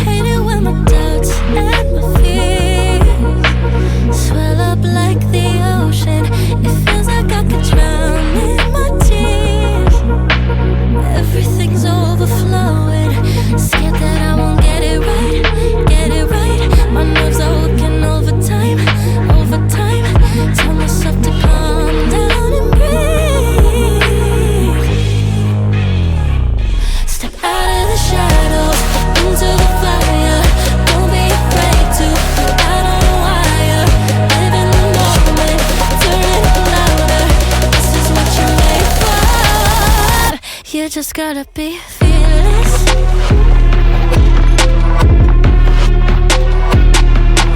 Hate it when my doubts and my fears swell up like the ocean. It feels like I could drown in my tears. Everything's overflowing. Scared that I won't get it right, get it right. My nerves are working overtime, overtime. Tell myself to calm down and breathe. Step out of the shadows, into the fire. Don't be afraid to go out on a wire. Live in the moment, turn it up louder. This is what you're made for. You just gotta be fearless.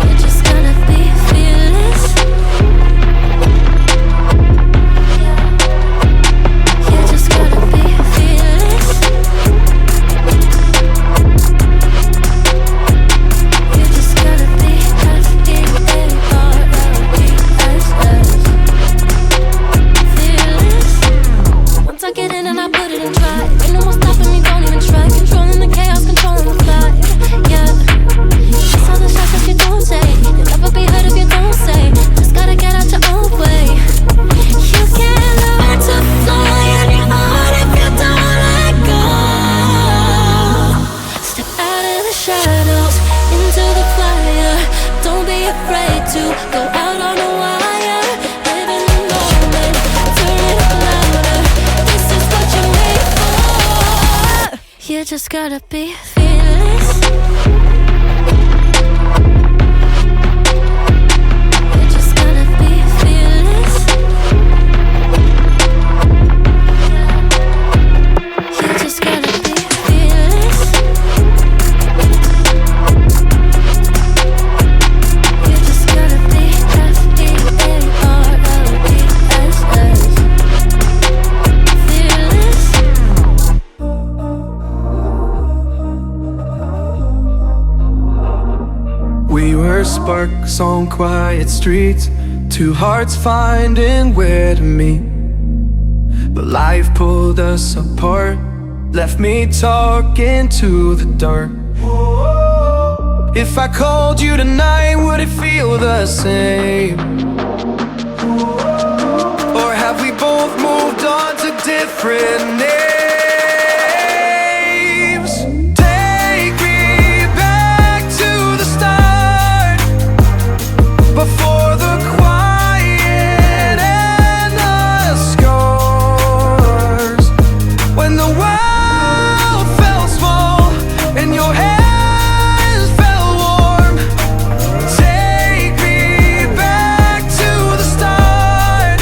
You just gotta be fearless. You just gotta be fearless. You just gotta be F-E-A-R-L-E-S-S. Fearless. Once I get in and I put it in drive, ain't no more stopping me, don't even try. Controlling the chaos, controlling the vibe. Yeah. That's all the shots that you don't take. You'll never be heard if you don't say. Just gotta get out your own way. You can't learn to fly on your own if you don't let go. Step out of the shadows, into the fire. Don't be afraid to go out on a wire. Live in the moment, turn it up louder. This is what you're made for. You just gotta be fearless. You just gotta be fearless. You just gotta be fearless. You just gotta be F-E-A-R-L-E-S-S. Fearless. We were sparks on quiet streets, two hearts finding where to meet. But life pulled us apart, left me talking to the dark. If I called you tonight, would it feel the same? Or have we both moved on to different names? Take me back to the start, before the quiet and the scars. When the world felt small and your hands felt warm. Take me back to the start,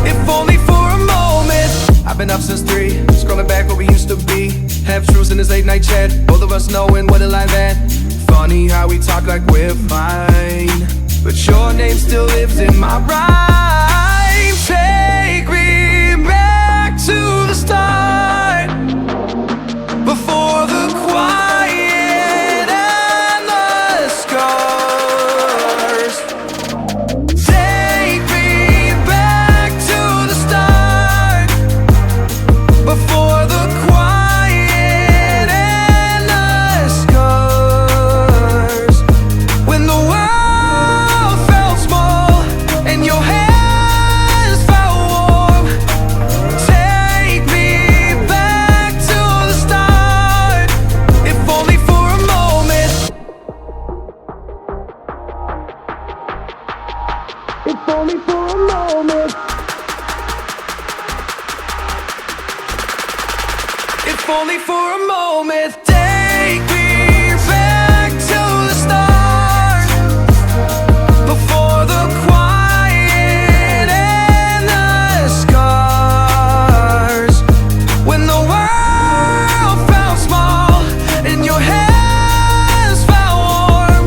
if only for a moment. I've been up since 3, scrolling back where we used to be. Half truths in this late night chat, both of us knowing what a life at. Funny how we talk like we're fine, but your name still lives in my rhyme. Take me back to the start, before the quiet and the scars. Take me back to the start, before the quiet and the scars. When the world felt small and your hands felt warm. Take me back to the start, if only for a moment. If only for a moment. If only for a moment. Take me back to the start, before the quiet and the scars. When the world felt small and your hands felt warm.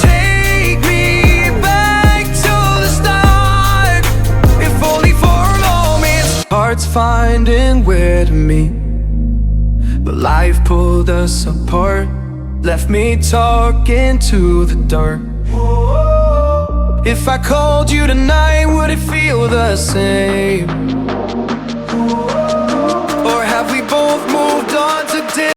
Take me back to the start, if only for a moment. Hearts finding where to meet, but life pulled us apart, left me talking to the dark. If I called you tonight, would it feel the same?